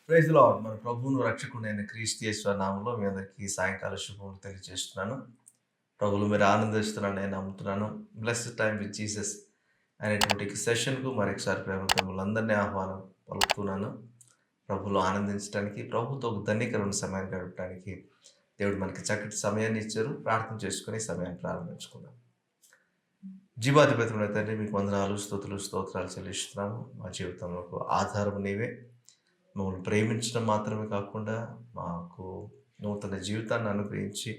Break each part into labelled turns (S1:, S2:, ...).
S1: Praise lord. మన ప్రభువును రక్షకుడైన క్రీస్తు యేసు నామములో మీ అందరికీ సాయంకాల శుభములు తెలియజేస్తున్నాను. ప్రభువులో మీరు ఆనందిస్తున్నారని నేను నమ్ముతున్నాను. బ్లెస్డ్ టైమ్ విత్ జీసస్ అనేటువంటి సెషన్‌కు మరొకసారి ప్రేమతో మిమ్మల్నందరినీ ఆహ్వానం పలుకుతున్నాను. ప్రభువులో ఆనందించడానికి, ప్రభువుతో ఒక ధన్యకరమైన సమయాన్ని గడపడానికి దేవుడు మనకి చక్కటి సమయాన్ని ఇచ్చారు. ప్రార్థన చేసుకొని సమయాన్ని ప్రారంభించుకుందాం. జీవాధిపతుడైన తండ్రి, మీకు వందనాలు, స్తుతులు, స్తోత్రాలు చెల్లిస్తున్నాము. మా జీవితంలో ఆధారం నీవే. మమ్మల్ని ప్రేమించడం మాత్రమే కాకుండా మాకు నూతన జీవితాన్ని అనుగ్రహించి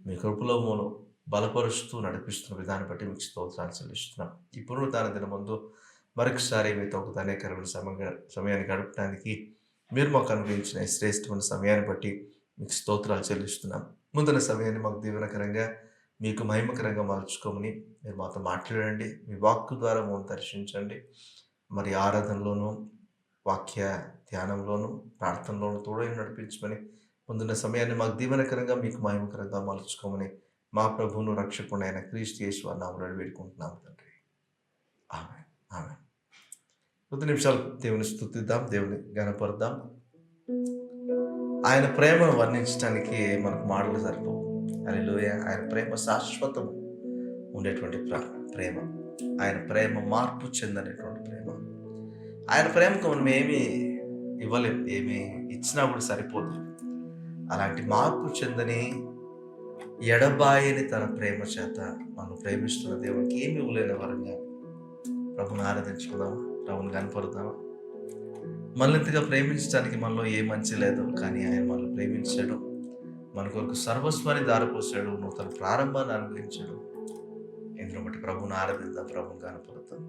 S1: మీ కృపలో మమ్మల్ని బలపరుస్తూ నడిపిస్తున్న విధానం బట్టి మీకు స్తోత్రాలు చెల్లిస్తున్నాం. ఈ పునరుద్ధాన దినం ముందు మరొకసారి మీతో ఒక ధన్యకరమైన సమయాన్ని గడపడానికి మీరు మాకు అనుగ్రహించిన శ్రేష్టమైన సమయాన్ని బట్టి మీకు స్తోత్రాలు చెల్లిస్తున్నాం. ముందున్న సమయాన్ని మాకు దీవెనకరంగా, మీకు మహిమకరంగా మలుచుకోమని మీరు మాతో మాట్లాడండి. మీ వాక్కు ద్వారా మమ్మల్ని దర్శించండి. మరి ఆరాధనలోనూ, వాక్య ధ్యానంలోనూ, ప్రార్థనలోనూ తోడై నడిపించమని, ముందున్న సమయాన్ని మాకు దీవెనకరంగా, మీకు మహిమకరంగా మలుచుకోమని మా ప్రభువును రక్షకుడైన క్రీస్తు యేసు నామములో వేడుకుంటున్నాం తండ్రి. ఆమేన్. ఆమేన్. కొద్ది నిమిషాలు దేవుని స్తుతిద్దాం, దేవుని ఘనపరుద్దాం. ఆయన ప్రేమను వర్ణించడానికి మనకు మాటలు సరిపోవు. హల్లెలూయా. ఆయన ప్రేమ శాశ్వతం ఉండేటువంటి ప్రేమ. ఆయన ప్రేమ మార్పు చెందనేటువంటి ప్రేమ. ఆయన ప్రేమకు మనం ఏమీ ఇవ్వలేము, ఏమి ఇచ్చినా కూడా సరిపోదు. అలాంటి మార్పు చెందని, ఎడబాయని తన ప్రేమ చేత మనం ప్రేమిస్తున్న దేవునికి ఏమి ఇవ్వలేని వరంగా ప్రభుని ఆరాధించుకుందామా, ప్రభుని కనపరుద్దామా. మనల్నింతగా ప్రేమించడానికి మనలో ఏ మంచి లేదు, కానీ ఆయన మనల్ని ప్రేమించాడు, మన కొరకు సర్వస్వాన్ని దారిపోసాడు, నూతన ప్రారంభాన్ని అనుగ్రహించాడు. ఇందులో బట్టి ప్రభుని ఆరాధిద్దాం, ప్రభుని కనపరుద్దాం.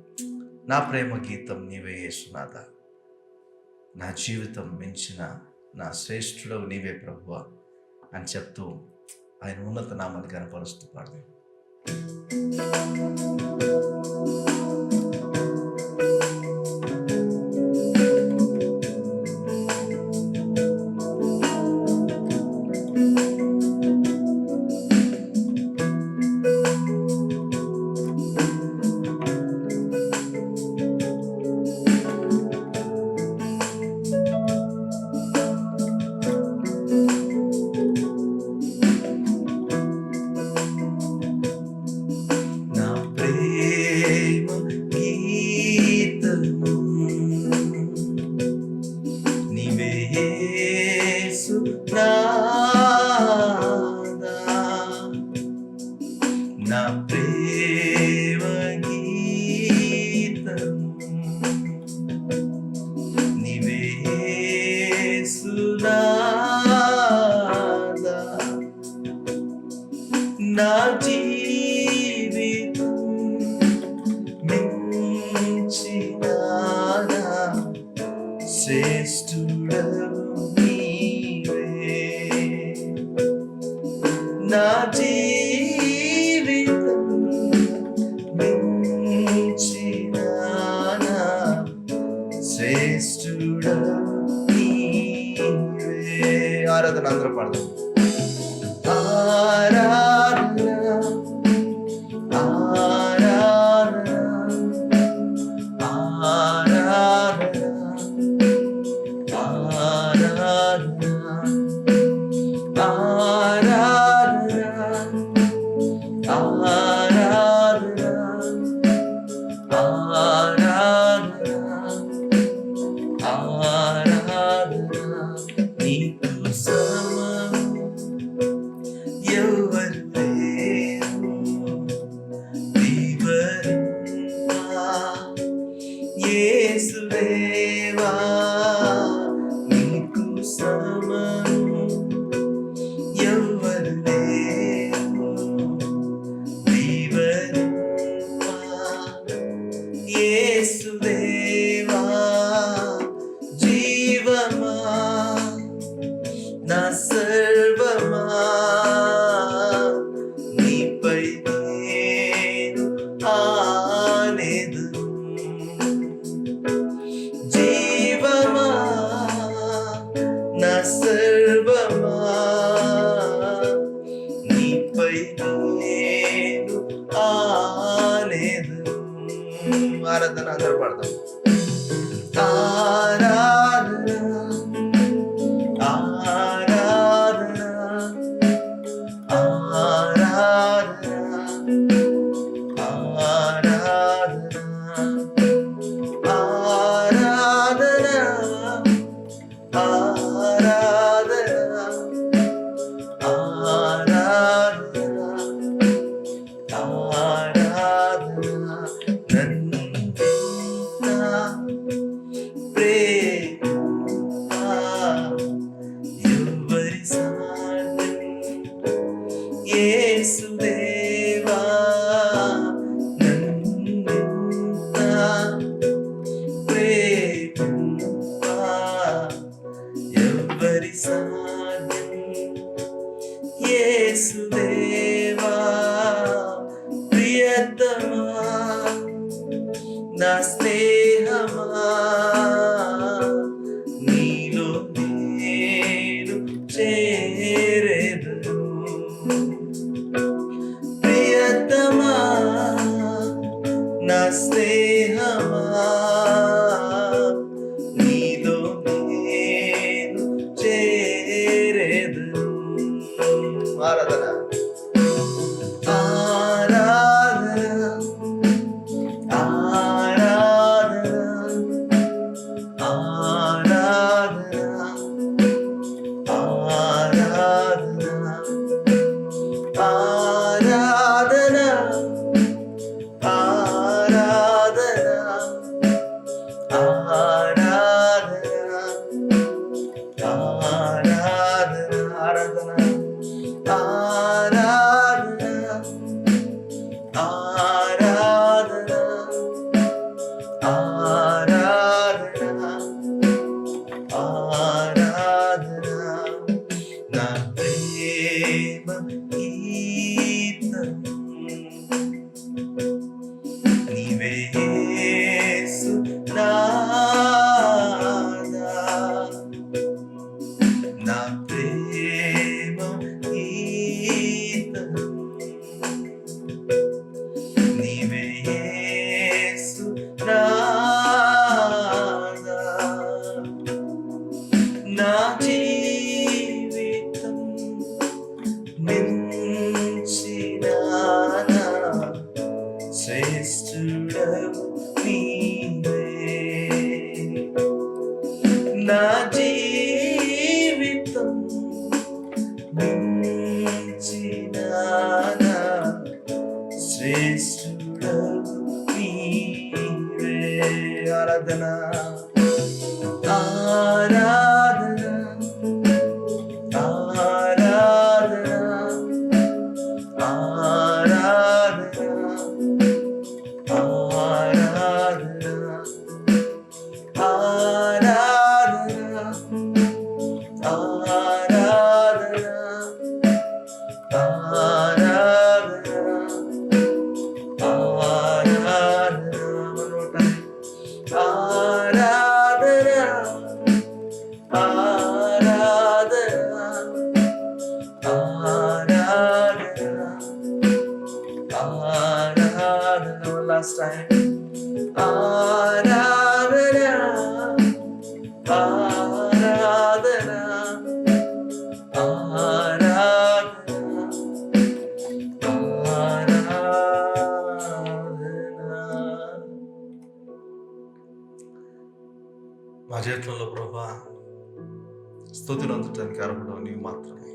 S1: నా ప్రేమ గీతం నీవే యేసునాథా, నా జీవితం మించిన నా శ్రేష్ఠుడవు నీవే ప్రభువా అని చెప్తూ ఆయన ఉన్నత నామాన్ని కనపరుస్తూ పాడదాం. నా జీవితం మించినానా శ్రేష్ఠుడవు నీవే. నా జీవితం మించినానా శ్రేష్ఠుడవు నీవే. ఆరాధన అందరూ పాడదాం. ఆరాధన అందరూ పాడతాం. ఆరాధన నా జీవితం మించిన నా శ్రేష్ఠుడవు నీవే. నా జీవితం మించిన నా శ్రేష్ఠుడవు నీవే. ఆరాధన ఆరాధన ఆరాధన ఆరాధన ఆరాధన ఆరాధన ఆరాధన ఆరాధన last time. Aradhana, Aradhana, Aradhana, Aradhana. మా జీవితంలో ప్రభా స్తుతులు అందుటానికి అర్హుడు నీవు మాత్రమే.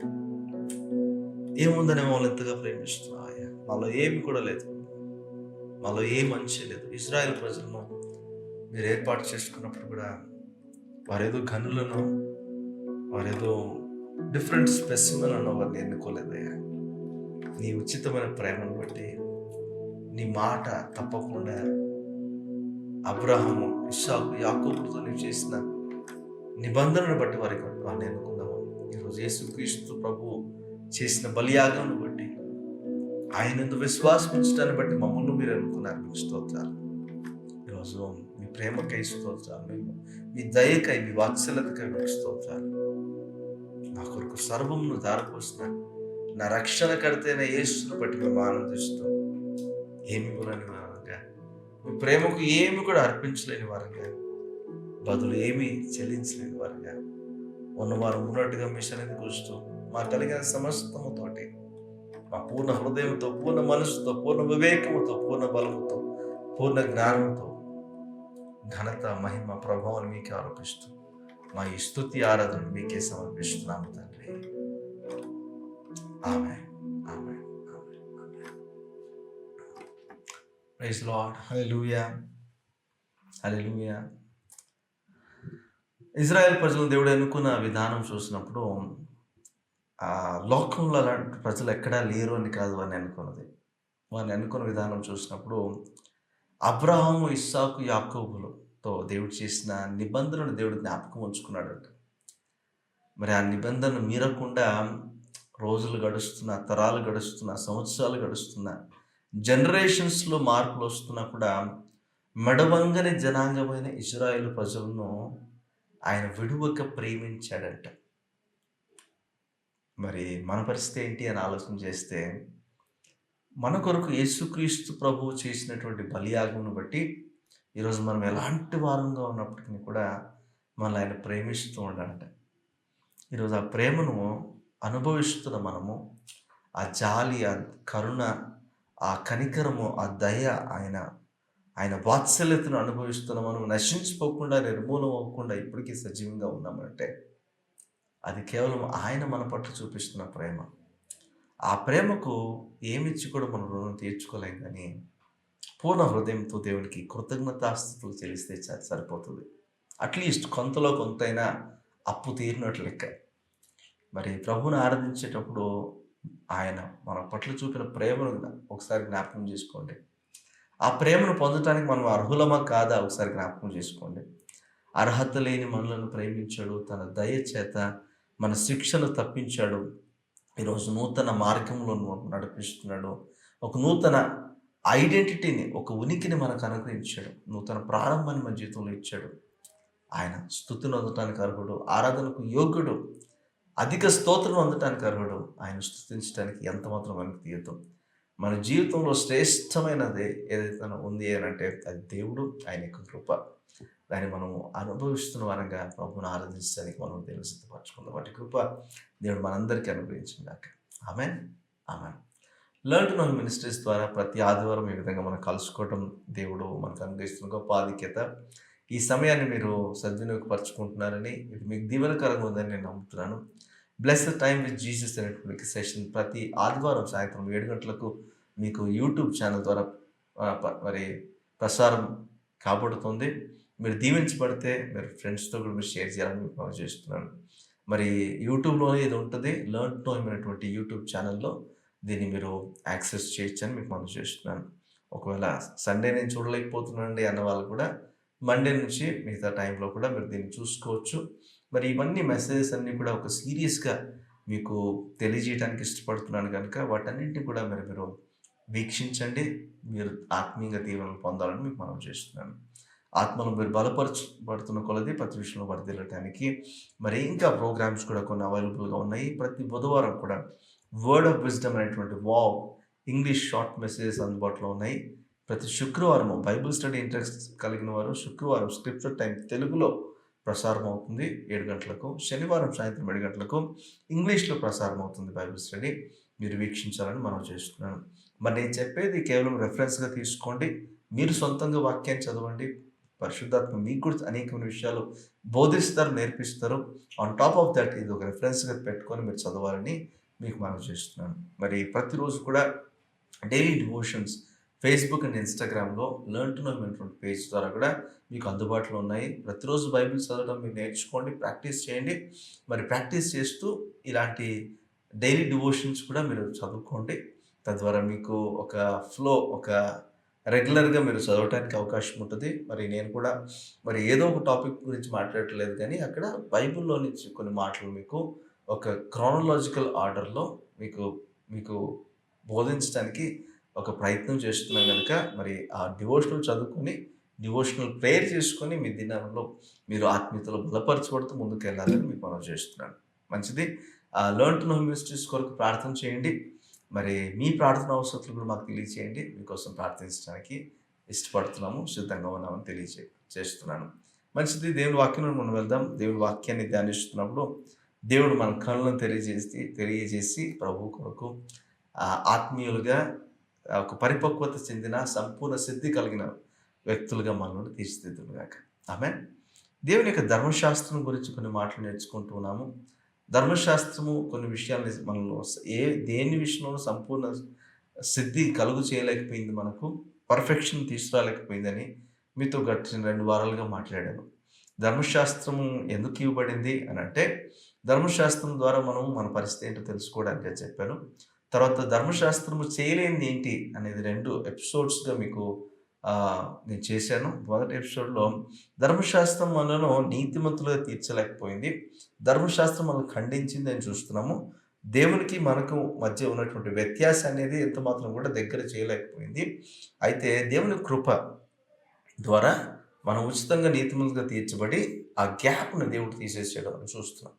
S1: ఏముందని మమ్మల్ని ఎంతగా ప్రేమిస్తున్నాయా? మాలో ఏమి కూడా లేదు, మాలో ఏ మంచి లేదు. ఇజ్రాయెల్ ప్రజలను మీరు ఏర్పాటు చేసుకున్నప్పుడు కూడా వారేదో గనులను, వారేదో డిఫరెంట్ స్పెసిమెన్ అన్న వారిని ఎన్నుకోలేదయ్యా. నీ ఉచితమైన ప్రేమను బట్టి, నీ మాట తప్పకుండా అబ్రహాము, ఇస్సాకు, యాకోబుతో నీవు చేసిన నిబంధనను బట్టి వారిని ఎన్నుకున్నాము. ఈరోజు యేసుక్రీస్తు ప్రభువు చేసిన బలియాగం బట్టి, ఆయన ఎందుకు విశ్వాసం ఉంచడాన్ని బట్టి మమ్మల్ని మీరు అనుకున్నారు. మీకు స్తోత్రాలు. ఈరోజు మీ ప్రేమకై స్తోత్రాలు, మీ దయకై, మీ వాత్సల్యతకై మీకు స్తోత్రాలు. నా కొరకు సర్వమును దారిపోసిన నా రక్షణకర్తైన యేసును బట్టి మేము ఆనందిస్తూ, ఏమి ఇవ్వలేని వారంగా, మీ ప్రేమకు ఏమి కూడా అర్పించలేని వారంగా, బదులు ఏమీ చెల్లించలేని వారంగా ఉన్నవారు ఉన్నట్టుగా మీ సన్నిధికి వస్తూ, మా కలిగిన సమస్తముతోటి, మా పూర్ణ హృదయంతో, పూర్ణ మనసుతో, పూర్ణ వివేకముతో, పూర్ణ బలముతో, పూర్ణ జ్ఞానంతో ఘనత, మహిమ, ప్రభావాన్ని మీకే ఆరోపిస్తూ మా ఈ స్తుతి ఆరాధన మీకే సమర్పిస్తున్నాము తండ్రి. Amen, amen, amen, amen. Praise Lord. Hallelujah, hallelujah. Israel ప్రజలను దేవుడు ఎన్నుకున్న విధానం చూసినప్పుడు లోకంలో అలాంటి ప్రజలు ఎక్కడా లేరు అని కాదు వారిని ఎన్నుకున్నది. వారిని ఎన్నుకున్న విధానం చూసినప్పుడు అబ్రహాము, ఇస్సాకు, యాకోబులతో దేవుడు చేసిన నిబంధనను దేవుడు జ్ఞాపకం ఉంచుకున్నాడట. మరి ఆ నిబంధనను మీరకుండా రోజులు గడుస్తున్న, తరాలు గడుస్తున్న, సంవత్సరాలు గడుస్తున్న, జనరేషన్స్లో మార్పులు వస్తున్నా కూడా మెడవంగని జనాంగమైన ఇజ్రాయేలు ప్రజలను ఆయన విడువక ప్రేమించాడంట. మరి మన పరిస్థితి ఏంటి అని ఆలోచన చేస్తే, మన కొరకు యేసుక్రీస్తు ప్రభువు చేసినటువంటి బలియాగమును బట్టి ఈరోజు మనం ఎలాంటి వారంగా ఉన్నప్పటికీ కూడా మనల్ని ఆయన ప్రేమిస్తూ ఉన్నాడంట. ఈరోజు ఆ ప్రేమను అనుభవిస్తున్న మనము, ఆ జాలి, ఆ కరుణ, ఆ కనికరము, ఆ దయ, ఆయన వాత్సల్యతను అనుభవిస్తున్న మనం నశించిపోకుండా, నిర్మూలం అవ్వకుండా ఇప్పటికీ సజీవంగా ఉన్నామంటే అది కేవలం ఆయన మన పట్ల చూపిస్తున్న ప్రేమ. ఆ ప్రేమకు ఏమిచ్చి కూడా మనం రుణం తీర్చుకోలేం, కానీ పూర్ణ హృదయంతో దేవునికి కృతజ్ఞతాస్తుతులు చెల్లిస్తే సరిపోతుంది. అట్లీస్ట్ కొంతలో కొంతైనా అప్పు తీరినట్లు లెక్క. మరి ప్రభువుని ఆరాధించేటప్పుడు ఆయన మన పట్ల చూపిన ప్రేమను ఒకసారి జ్ఞాపకం చేసుకోండి. ఆ ప్రేమను పొందటానికి మనం అర్హులమా కాదా ఒకసారి జ్ఞాపకం చేసుకోండి. అర్హత లేని మనలను ప్రేమించాడు, తన దయ చేత మన శిక్షను తప్పించాడు. ఈరోజు నూతన మార్గంలో నడిపిస్తున్నాడు. ఒక నూతన ఐడెంటిటీని, ఒక ఉనికిని మనకు అనుగ్రహించాడు. నూతన ప్రారంభాన్ని మన జీవితంలో ఇచ్చాడు. ఆయన స్తుతిని అందటానికి అర్హుడు, ఆరాధనకు యోగ్యుడు, అధిక స్తోత్రం అందటానికి అర్హుడు. ఆయన స్తుతించడానికి ఎంత మాత్రం మనకు తీయదు. మన జీవితంలో శ్రేష్టమైనది ఏదైతే ఉంది అని అంటే అది దేవుడు, ఆయన యొక్క కృప. దాన్ని మనం అనుభవిస్తున్న వారంగా ప్రభువుని ఆరాధించడానికి మనం దేవుని సిద్ధపరచుకుందాం. వాటి కృప దేవుడు మనందరికీ అనుగ్రహించుగాక. ఆమేన్. ఆమేన్. లెర్న్ టు నో మినిస్ట్రీస్ ద్వారా ప్రతి ఆదివారం ఈ విధంగా మనం కలుసుకోవటం దేవుడు మనకు అనుగ్రహిస్తున్న గొప్ప ఆధిక్యత. ఈ సమయాన్ని మీరు సద్వినియోగపరుచుకుంటున్నారని, ఇది మీకు దీవెనకరంగా ఉందని నేను నమ్ముతున్నాను. Bless the time with Jesus అనేటువంటి సెషన్ ప్రతి ఆదివారం సాయంత్రం 7 గంటలకు మీకు యూట్యూబ్ ఛానల్ ద్వారా మరి ప్రసారం కాబడుతుంది. మీరు దీవించబడితే మీరు ఫ్రెండ్స్తో కూడా మీరు షేర్ చేయాలని మీకు మనం చేస్తున్నాను. మరి యూట్యూబ్‌లోనే ఇది ఉంటుంది. లెర్న్ టు నో హిమ్ అనేటువంటి యూట్యూబ్ ఛానల్‌లో దీన్ని మీరు యాక్సెస్ చేయొచ్చని మీకు మనం చేస్తున్నాను. ఒకవేళ సండే నేను చూడలేకపోతున్నానండి అన్న వాళ్ళు కూడా మండే నుంచి మిగతా టైంలో కూడా మీరు దీన్ని చూసుకోవచ్చు. మరి ఇవన్నీ మెసేజెస్ అన్నీ కూడా ఒక సీరియస్‌గా మీకు తెలియజేయడానికి ఇష్టపడుతున్నాను కనుక వాటన్నింటిని కూడా మీరు వీక్షించండి. మీరు ఆత్మీయంగా దీవెనలు పొందాలని మీకు మనం చేస్తున్నాను. ఆత్మలో మీరు బలపరచబడుతున్న కొలది ప్రతి విషయంలో వర్ధిల్లటానికి మరి ఇంకా ప్రోగ్రామ్స్ కూడా కొన్ని అవైలబుల్గా ఉన్నాయి. ప్రతి బుధవారం కూడా వర్డ్ ఆఫ్ విజ్డమ్ అనేటువంటి ఇంగ్లీష్ షార్ట్ మెసేజెస్ అందుబాటులో ఉన్నాయి. ప్రతి శుక్రవారం బైబిల్ స్టడీ ఇంట్రెస్ట్ కలిగిన వారు శుక్రవారం స్క్రిప్చర్ టైం తెలుగులో ప్రసారం అవుతుంది 7 గంటలకు. శనివారం సాయంత్రం 7 గంటలకు ఇంగ్లీష్లో ప్రసారం అవుతుంది బైబిల్ స్టడీ. మీరు వీక్షించాలని మనం చేస్తున్నాను. మరి నేను చెప్పేది కేవలం రెఫరెన్స్గా తీసుకోండి. మీరు సొంతంగా వాక్యాన్ని చదవండి. పరిశుద్ధాత్మ మీకు కూడా అనేకమైన విషయాలు బోధిస్తారు, నేర్పిస్తారు. ఆన్ టాప్ ఆఫ్ దట్ ఇది ఒక రెఫరెన్స్గా పెట్టుకొని మీరు చదవాలని మీకు మనం చేస్తున్నాను. మరి ప్రతిరోజు కూడా డైలీ డివోషన్స్ ఫేస్బుక్ అండ్ ఇన్స్టాగ్రామ్లో లెర్న్ టు నో అనేటువంటి పేజ్ ద్వారా కూడా మీకు అందుబాటులో ఉన్నాయి. ప్రతిరోజు బైబిల్ చదవడం మీరు నేర్చుకోండి, ప్రాక్టీస్ చేయండి. మరి ప్రాక్టీస్ చేస్తూ ఇలాంటి డైలీ డివోషన్స్ కూడా మీరు చదువుకోండి. తద్వారా మీకు ఒక ఫ్లో, ఒక రెగ్యులర్గా మీరు చదవటానికి అవకాశం ఉంటుంది. మరి నేను కూడా మరి ఏదో ఒక టాపిక్ గురించి మాట్లాడట్లేదు కానీ అక్కడ బైబిల్లో నుంచి కొన్ని మాటలు మీకు ఒక క్రానలాజికల్ ఆర్డర్లో మీకు మీకు బోధించడానికి ఒక ప్రయత్నం చేస్తున్నాం కనుక మరి ఆ డివోషనల్ చదువుకొని డివోషనల్ ప్రేయర్ చేసుకొని మీ దినంలో మీరు ఆత్మీయతలో బలపరచబడుతూ ముందుకు వెళ్ళాలని మీకు మనం చేస్తున్నాను. మంచిది. లెర్న్ టు నో మినిస్ట్రీస్ కొరకు ప్రార్థన చేయండి. మరి మీ ప్రార్థన అవసరాలు కూడా మాకు తెలియచేయండి. మీకోసం ప్రార్థించడానికి ఇష్టపడుతున్నాము, సిద్ధంగా ఉన్నామని చేస్తున్నాను. మంచిది. దేవుని వాక్యంలో మనం వెళ్దాం. దేవుని వాక్యాన్ని ధ్యానిస్తున్నప్పుడు దేవుడు మన కళ్ళను తెలియజేసి ప్రభు కొరకు ఆత్మీయులుగా ఒక పరిపక్వత చెందిన సంపూర్ణ సిద్ధి కలిగిన వ్యక్తులుగా మనల్ని తీర్చిదిద్దుగాక. ఆమేన్. దేవుని యొక్క ధర్మశాస్త్రం గురించి కొన్ని మాటలు నేర్చుకుంటున్నాము. ధర్మశాస్త్రము కొన్ని విషయాల్ని మనలో దేని విషయంలో సంపూర్ణ సిద్ధి కలుగు చేయలేకపోయింది, మనకు పర్ఫెక్షన్ తీసుకురాలేకపోయిందని మీతో గడిచిన 2 వారాలుగా మాట్లాడాను. ధర్మశాస్త్రము ఎందుకు ఇవ్వబడింది అని అంటే ధర్మశాస్త్రం ద్వారా మనం మన పరిస్థితి ఏంటో తెలుసుకోవడానికి అని చెప్పాను. తర్వాత ధర్మశాస్త్రము చేయలేనిది ఏంటి అనేది 2 ఎపిసోడ్స్గా మీకు నేను చేశాను. మొదటి ఎపిసోడ్లో ధర్మశాస్త్రం మనను నీతిమంతులుగా తీర్చలేకపోయింది, ధర్మశాస్త్రం మనల్ని ఖండించింది అని చూస్తున్నాము. దేవునికి మనకు మధ్య ఉన్నటువంటి వ్యత్యాసం అనేది ఎంత మాత్రం కూడా దగ్గర చేయలేకపోయింది. అయితే దేవుని కృప ద్వారా మనం ఉచితంగా నీతిమంతులుగా తీర్చబడి ఆ గ్యాప్ను దేవుడు తీసేసాడు అని చూస్తున్నాం.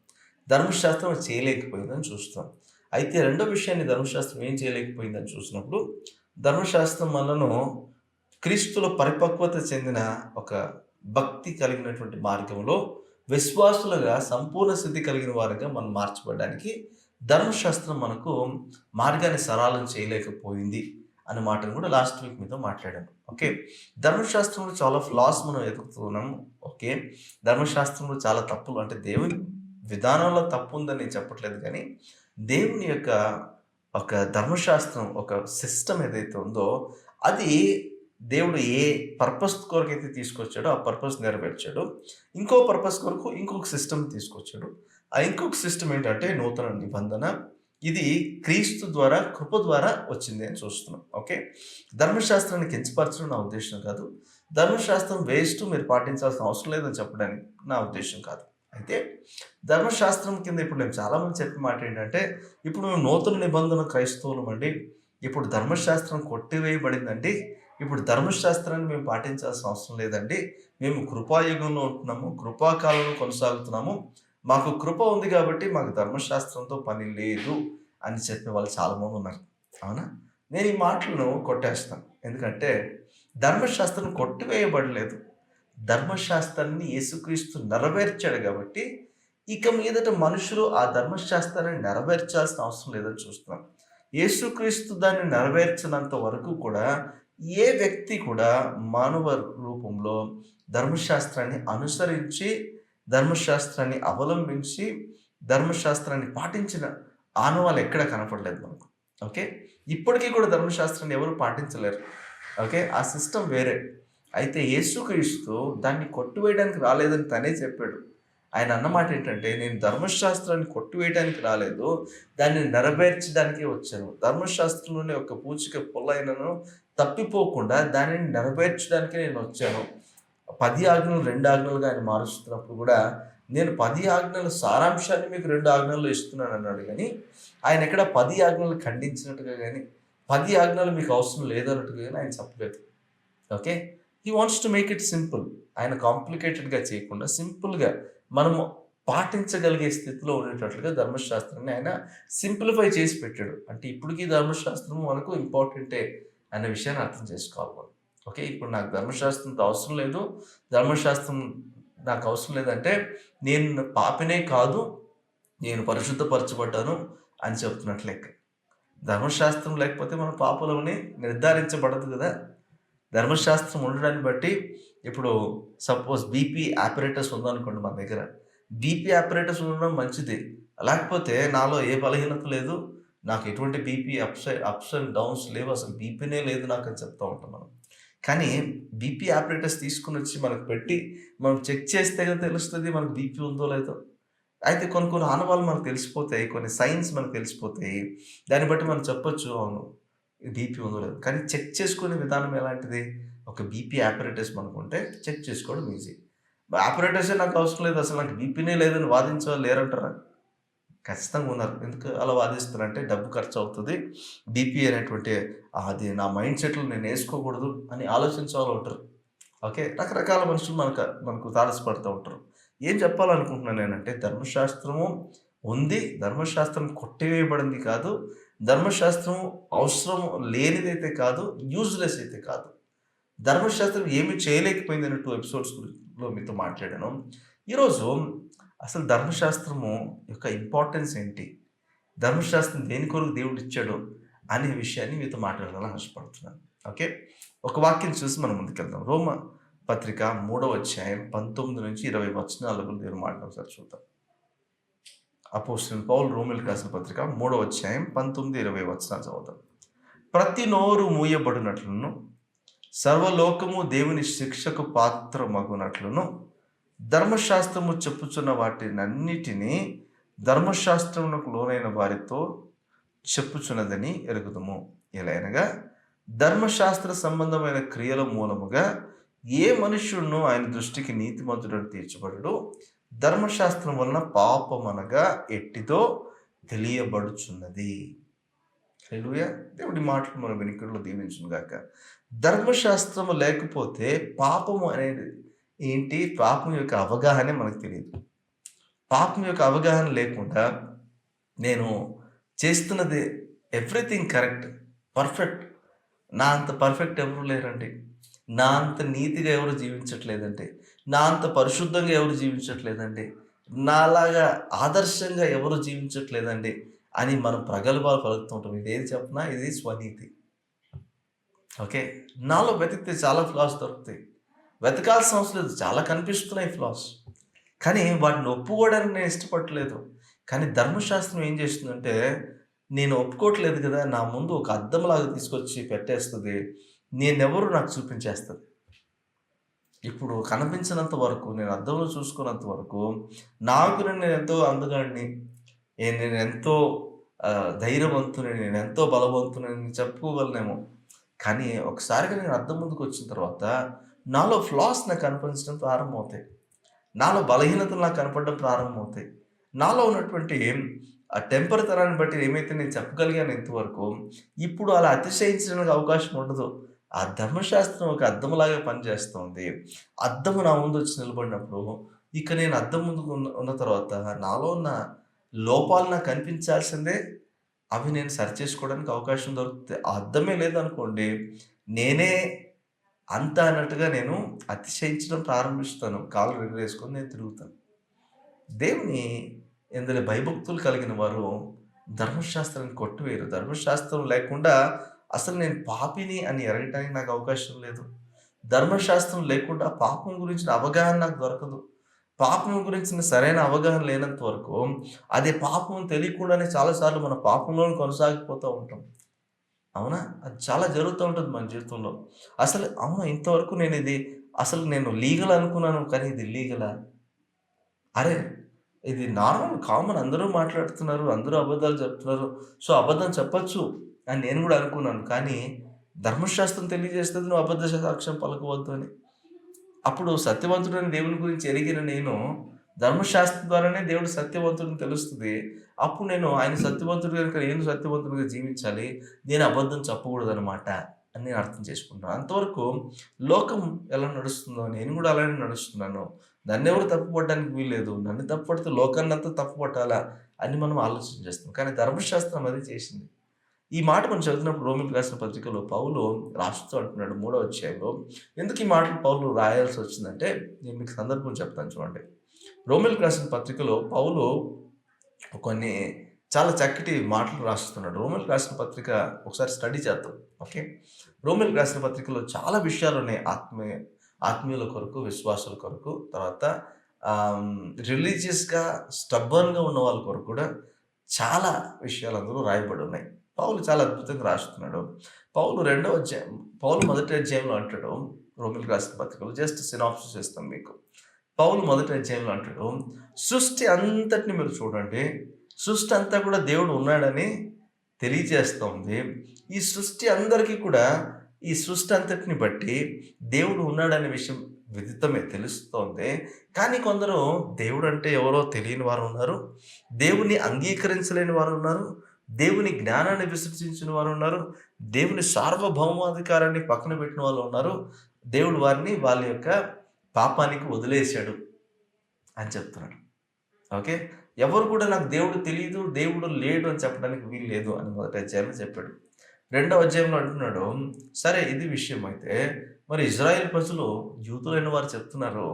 S1: ధర్మశాస్త్రం చేయలేకపోయిందని చూస్తున్నాం. అయితే రెండో విషయాన్ని ధర్మశాస్త్రం ఏం చేయలేకపోయిందని చూసినప్పుడు ధర్మశాస్త్రం మనను క్రీస్తులో పరిపక్వత చెందిన ఒక భక్తి కలిగినటువంటి మార్గంలో విశ్వాసులుగా సంపూర్ణ స్థితి కలిగిన వారుగా మనం మార్చబడడానికి ధర్మశాస్త్రం మనకు మార్గాన్ని సరళం చేయలేకపోయింది అనే మాటను కూడా లాస్ట్ వీక్ మీతో మాట్లాడాను. ఓకే, ధర్మశాస్త్రంలో చాలా ఫ్లాస్ మనం ఎదుగుతున్నాము. ఓకే, ధర్మశాస్త్రంలో చాలా తప్పులు, అంటే దేవుని విధానంలో తప్పు ఉందని నేను చెప్పట్లేదు, కానీ దేవుని యొక్క ఒక ధర్మశాస్త్రం, ఒక సిస్టమ్ ఏదైతే ఉందో అది దేవుడు ఏ పర్పస్ కొరకు అయితే తీసుకొచ్చాడో ఆ పర్పస్ నెరవేర్చాడు. ఇంకో పర్పస్ కొరకు ఇంకొక సిస్టమ్ తీసుకొచ్చాడు. ఆ ఇంకొక సిస్టమ్ ఏంటంటే నూతన నిబంధన. ఇది క్రీస్తు ద్వారా, కృప ద్వారా వచ్చింది అని చూస్తున్నాం. ఓకే, ధర్మశాస్త్రాన్ని కించపరచడం నా ఉద్దేశం కాదు. ధర్మశాస్త్రం వేస్ట్, మీరు పాటించాల్సిన అవసరం లేదని చెప్పడానికి నా ఉద్దేశం కాదు. అయితే ధర్మశాస్త్రం కింద ఇప్పుడు నేను చాలామంది చెప్పిన మాట ఏంటంటే, ఇప్పుడు మేము నూతన నిబంధన క్రైస్తవులం అండి, ఇప్పుడు ధర్మశాస్త్రం కొట్టివేయబడిందండి, ఇప్పుడు ధర్మశాస్త్రాన్ని మేము పాటించాల్సిన అవసరం లేదండి, మేము కృపాయుగంలో ఉంటున్నాము, కృపాకాలంలో కొనసాగుతున్నాము, మాకు కృప ఉంది కాబట్టి మాకు ధర్మశాస్త్రంతో పని లేదు అని చెప్పే వాళ్ళు చాలామంది ఉన్నారు. అవునా? నేను ఈ మాటలను కొట్టేస్తాను. ఎందుకంటే ధర్మశాస్త్రం కొట్టివేయబడలేదు, ధర్మశాస్త్రాన్ని యేసుక్రీస్తు నెరవేర్చాడు కాబట్టి, ఇక మీదట మనుషులు ఆ ధర్మశాస్త్రాన్ని నెరవేర్చాల్సిన అవసరం లేదని చూస్తున్నాం. యేసుక్రీస్తు దాన్ని నెరవేర్చినంత వరకు కూడా ఏ వ్యక్తి కూడా మానవ రూపంలో ధర్మశాస్త్రాన్ని అనుసరించి, ధర్మశాస్త్రాన్ని అవలంబించి, ధర్మశాస్త్రాన్ని పాటించిన ఆనవాళ్ళు ఎక్కడ కనపడలేదు మనకు. ఓకే. ఇప్పటికీ కూడా ధర్మశాస్త్రాన్ని ఎవరు పాటించలేరు. ఓకే. ఆ సిస్టమ్ వేరే. అయితే యేసుక్రీస్తు దాన్ని కొట్టివేయడానికి రాలేదని తనే చెప్పాడు. ఆయన అన్నమాట ఏంటంటే, నేను ధర్మశాస్త్రాన్ని కొట్టివేయడానికి రాలేదు, దాన్ని నెరవేర్చడానికే వచ్చాను. ధర్మశాస్త్రంలోని ఒక పూచిక పుల్లైనను తప్పిపోకుండా దానిని నెరవేర్చడానికే నేను వచ్చాను. 10 ఆజ్ఞలు 2 ఆజ్ఞలుగా ఆయన మారుస్తున్నప్పుడు కూడా, నేను 10 ఆజ్ఞల సారాంశాన్ని మీకు 2 ఆజ్ఞల్లో ఇస్తున్నాను అన్నాడు గానీ, ఆయన ఎక్కడ 10 ఆజ్ఞలు ఖండించినట్టుగా గానీ, 10 ఆజ్ఞలు మీకు అవసరం లేదన్నట్టుగా గానీ ఆయన చెప్పలేదు. Okay. He wants to make it simple. ఆయన కాంప్లికేటెడ్‌గా చేయకుండా సింపుల్‌గా మనము పాటించగలిగే స్థితిలో ఉండేటట్లుగా ధర్మశాస్త్రాన్ని ఆయన సింప్లిఫై చేసి పెట్టాడు. అంటే ఇప్పటికి ధర్మశాస్త్రం మనకు ఇంపార్టెంటే అనే విషయాన్ని అర్థం చేసుకోవాలి మనం. ఓకే. ఇప్పుడు నాకు ధర్మశాస్త్రంతో అవసరం లేదు. ధర్మశాస్త్రం నాకు అవసరం లేదంటే నేను పాపినే కాదు, నేను పరిశుద్ధపరచబడ్డాను అని చెప్తున్నట్లు లెక్క. ధర్మశాస్త్రం లేకపోతే మనం పాపులమని నిర్ధారించబడదు కదా! ధర్మశాస్త్రం ఉండడాన్ని బట్టి ఇప్పుడు సపోజ్ బీపీ ఆపరేటర్స్ ఉందనుకోండి మన దగ్గర. బీపీ ఆపరేటర్స్ ఉండడం మంచిది. లేకపోతే నాలో ఏ బలహీనత లేదు. నాకు ఎటువంటి బీపీ అప్స్ అండ్ డౌన్స్ లేవు. అసలు బీపీనే లేదు నాకని చెప్తా ఉంటాం మనం. కానీ బీపీ ఆపరేటర్స్ తీసుకొనొచ్చి మనకు పెట్టి మనం చెక్ చేస్తే కదా తెలుస్తది మనకు బీపీ ఉందో లేదో. అయితే కొన్ని కొన్ని ఆనవాళ్ళు మనకు తెలిసిపోతాయి. కొన్ని సైన్స్ మనకు తెలిసిపోతాయి. దాన్ని బట్టి మనం చెప్పొచ్చు అవును. బీపీ ఉందో లేదో. కానీ చెక్ చేసుకునే విధానం ఎలాంటిది? ఒక బీపీ ఆపరేటర్స్ మనకుంటే చెక్ చేసుకోవడం ఈజీ. ఆపరేటర్సే నాకు అవసరం లేదు. అసలు నాకు బీపీనే లేదని వాదించే వాళ్ళు లేరంటారా? ఖచ్చితంగా ఉన్నారు. ఎందుకు అలా వాదిస్తారంటే డబ్బు ఖర్చవుతది. బీపీ అనేటువంటి అది నా మైండ్ సెట్‌లో నేనేసుకోకూడదు అని ఆలోచించే వాళ్ళు ఉంటారు. ఓకే. రకరకాల మనుషులు మనకు తారసపడుతూ ఉంటారు. ఏం చెప్పాలనుకుంటున్నాను నేనంటే ధర్మశాస్త్రము ఉంది. ధర్మశాస్త్రం కొట్టివేయబడింది కాదు. ధర్మశాస్త్రం అవసరం లేనిదైతే కాదు. యూజ్‌లెస్ అయితే కాదు. ధర్మశాస్త్రం ఏమి చేయలేకపోయిందని 2 ఎపిసోడ్స్‌లో మీతో మాట్లాడాను. ఈరోజు అసలు ధర్మశాస్త్రము యొక్క ఇంపార్టెన్స్ ఏంటి? ధర్మశాస్త్రం దేని కొరకు దేవుడిచ్చాడు అనే విషయాన్ని మీతో మాట్లాడాలని ఆశపడుతున్నాను. ఓకే. ఒక వాక్యం చూసి మనం ముందుకెళ్దాం. రోమ పత్రిక 3వ అధ్యాయం 19-20 వచనాలకు దేవుని మాటలు ఒకసారి చూద్దాం. అపోస్తలుడైన పౌలు రోమీయులకు రాసిన పత్రిక 3వ అధ్యాయం 19-20 వచనాలు చదువుదాం. ప్రతి నోరు మూయబడినట్లును సర్వలోకము దేవుని శిక్షకు పాత్రమగునట్లును ధర్మశాస్త్రము చెప్పుచున్న వాటినన్నిటినీ ధర్మశాస్త్రమునకు లోనైన వారితో చెప్పుచున్నదని ఎరుగుదుము. ఎలయనగా ధర్మశాస్త్ర సంబంధమైన క్రియల మూలముగా ఏ మనుష్యుడును ఆయన దృష్టికి నీతిమంతుడని తీర్చబడడు. ధర్మశాస్త్రం వలన పాపమనగా ఎట్టిదో తెలియబడుచున్నది. హల్లెలూయా. దేవుడి మాటలు మన వెనుకల్లో దీవించును గాక. ధర్మశాస్త్రము లేకపోతే పాపము అనేది ఏంటి? పాపం యొక్క అవగాహనే మనకు తెలియదు. పాపం యొక్క అవగాహన లేకుండా నేను చేస్తున్నది ఎవ్రీథింగ్ కరెక్ట్, పర్ఫెక్ట్. నా అంత పర్ఫెక్ట్ ఎవరు లేరండి. నా అంత నీతిగా ఎవరు జీవించట్లేదండి. నా అంత పరిశుద్ధంగా ఎవరు జీవించట్లేదండి. నాలాగా ఆదర్శంగా ఎవరు జీవించట్లేదండి అని మనం ప్రగల్భాలు పలుకుతుంటాం. ఇదేది చెప్పనా? ఇది స్వనీతి. ఓకే. నాలో వెతికితే చాలా ఫ్లాస్ దొరుకుతాయి. వెతకాల్సిన అవసరం లేదు. చాలా కనిపిస్తున్నాయి ఫ్లాస్. కానీ వాటిని ఒప్పుకోవడానికి నేను ఇష్టపడట్లేదు. కానీ ధర్మశాస్త్రం ఏం చేస్తుందంటే, నేను ఒప్పుకోవట్లేదు కదా! నా ముందు ఒక అద్దంలాగా తీసుకొచ్చి పెట్టేస్తది. నేనెవరో నాకు చూపించేస్తది. ఇప్పుడు కనిపించినంత వరకు, నేను అద్దంలో చూసుకున్నంత వరకు, నాకు నేనెంతో అందగాడిని, నేనెంతో ధైర్యవంతుడిని, నేనెంతో బలవంతుడిని చెప్పుకోగలనేమో. కానీ ఒకసారిగా నేను అద్దం ముందుకొచ్చిన తర్వాత, నాలో ఫ్లాస్ నాకు కనిపించడం ప్రారంభమవుతాయి. నాలో బలహీనతలు నాకు కనపడడం ప్రారంభమవుతాయి. నాలో ఉన్నటువంటి ఆ టెంపర్‌తనాన్ని బట్టి ఏమైతే నేను చెప్పగలిగానో ఇంతవరకు, ఇప్పుడు అలా అతిశయించడానికి అవకాశం ఉండదు. ఆ ధర్మశాస్త్రం ఒక అద్దంలాగా పనిచేస్తుంది. అద్దము నా ముందొచ్చి నిలబడినప్పుడు, ఇక నేను అద్దం ముందు ఉన్న తర్వాత నాలో ఉన్న లోపాలు నాకు కనిపించాల్సిందే. అవి నేను సరిచేసుకోవడానికి అవకాశం దొరుకుతాయి. ఆ అద్దమే లేదనుకోండి, నేనే అంత అన్నట్టుగా నేను అతిశయించడం ప్రారంభిస్తాను. కాళ్ళు ఎగరేసుకొని నేను తిరుగుతాను. దేవుని యందలి భయభక్తులు కలిగిన వారు ధర్మశాస్త్రాన్ని కొట్టివేయరు. ధర్మశాస్త్రం లేకుండా అసలు నేను పాపిని అని ఎరగటానికి నాకు అవకాశం లేదు. ధర్మశాస్త్రం లేకుండా పాపం గురించిన అవగాహన నాకు దొరకదు. పాపం గురించిన సరైన అవగాహన లేనంత వరకు అది పాపం తెలియకుండానే చాలా సార్లు మన పాపంలోనే కొనసాగిపోతూ ఉంటాం. అవునా? అది చాలా జరుగుతూ ఉంటుంది మన జీవితంలో. అసలు అవునా ఇంతవరకు అసలు నేను లీగల్ అనుకున్నాను. కానీ ఇది ఇల్లీగలా? అరే! ఇది నార్మల్ కామన్ అందరూ మాట్లాడుతున్నారు. అందరూ అబద్ధాలు చెప్తున్నారు. సో, అబద్ధం చెప్పొచ్చు అని నేను గూడా అనుకున్నాను. కానీ ధర్మశాస్త్రం తెలియజేస్తది నువ్వు అబద్ధ సాక్ష్యం పలకవద్దు అని. అప్పుడు సత్యవంతుడైన దేవుని గురించి ఎరిగిన నేను ధర్మశాస్త్రం ద్వారానే దేవుడు సత్యవంతుడని తెలుస్తది. అప్పుడు నేను ఆయన సత్యవంతుడు గనుక నేను సత్యవంతుడిగా జీవించాలి. నేను అబద్ధం చెప్పకూడదనమాట అని నేను అర్థం చేసుకుంటాను. అంతవరకు లోకం ఎలా నడుస్తుందో నేను గూడా అలానే నడుస్తున్నాను. నన్నెవరు తప్పుపట్టడానికి వీల్లేదు. నన్ను తప్పుపడితే లోకాన్నంతా తప్పుపట్టాలా అని మనం ఆలోచన చేస్తాం. కానీ ధర్మశాస్త్రం అది చేసింది. ఈ మాట మనం చదువుతున్నప్పుడు రోమీయులకు రాసిన పత్రికలో పౌలు రాస్తూ అంటున్నాడు 3వ అధ్యాయంలో. ఎందుకు ఈ మాటలు పౌలు రాయాల్సి వచ్చిందంటే నేను మీకు సందర్భం చెప్తాను చూడండి. రోమీయులకు రాసిన పత్రికలో పౌలు కొన్ని చాలా చక్కటి మాటలు రాస్తున్నాడు. రోమీయులకు రాసిన పత్రిక ఒకసారి స్టడీ చేద్దాం. ఓకే. రోమీయులకు రాసిన పత్రికలో చాలా విషయాలున్నాయి. ఆత్మీయుల కొరకు, విశ్వాసుల కొరకు, తర్వాత రిలీజియస్‌గా స్టబ్బర్న్‌గా ఉన్న వాళ్ళ కొరకు కూడా చాలా విషయాలు అందులో రాయబడి ఉన్నాయి. పౌలు చాలా అద్భుతంగా రాస్తున్నాడు. పౌలు మొదటి అధ్యాయంలో అంటాడు రోమీయులకు రాసిన పత్రికలో జస్ట్ సినాప్సిస్ ఇస్తాను మీకు. పౌలు మొదటి అధ్యాయంలో అంటాడు, సృష్టి అంతటిని మీరు చూడండి. సృష్టి అంతా కూడా దేవుడు ఉన్నాడని తెలియజేస్తుంది. ఈ సృష్టి అందరికీ కూడా ఈ సృష్టి అంతటిని బట్టి దేవుడు ఉన్నాడనే విషయం విదితమే తెలుస్తోంది. కానీ కొందరు దేవుడు అంటే ఎవరో తెలియని వారు ఉన్నారు. దేవుని అంగీకరించలేని వారు ఉన్నారు. దేవుని జ్ఞానాన్ని విసర్జించిన వారు ఉన్నారు. దేవుని సార్వభౌమాధికారాన్ని పక్కన పెట్టిన వాళ్ళు ఉన్నారు. దేవుడు వారిని వాళ్ళ యొక్క పాపానికి వదిలేశాడు అని చెప్తున్నాడు. ఓకే. ఎవరు కూడా నాకు దేవుడు తెలీదు, దేవుడు లేడు అని చెప్పడానికి వీలు లేదు అని మొదటి అధ్యాయంలో చెప్పాడు. రెండవ అధ్యాయంలో అంటున్నాడు, సరే ఇది విషయం అయితే మరి ఇజ్రాయేల్ ప్రజలు యూదులైన వారు చెప్తున్నారు,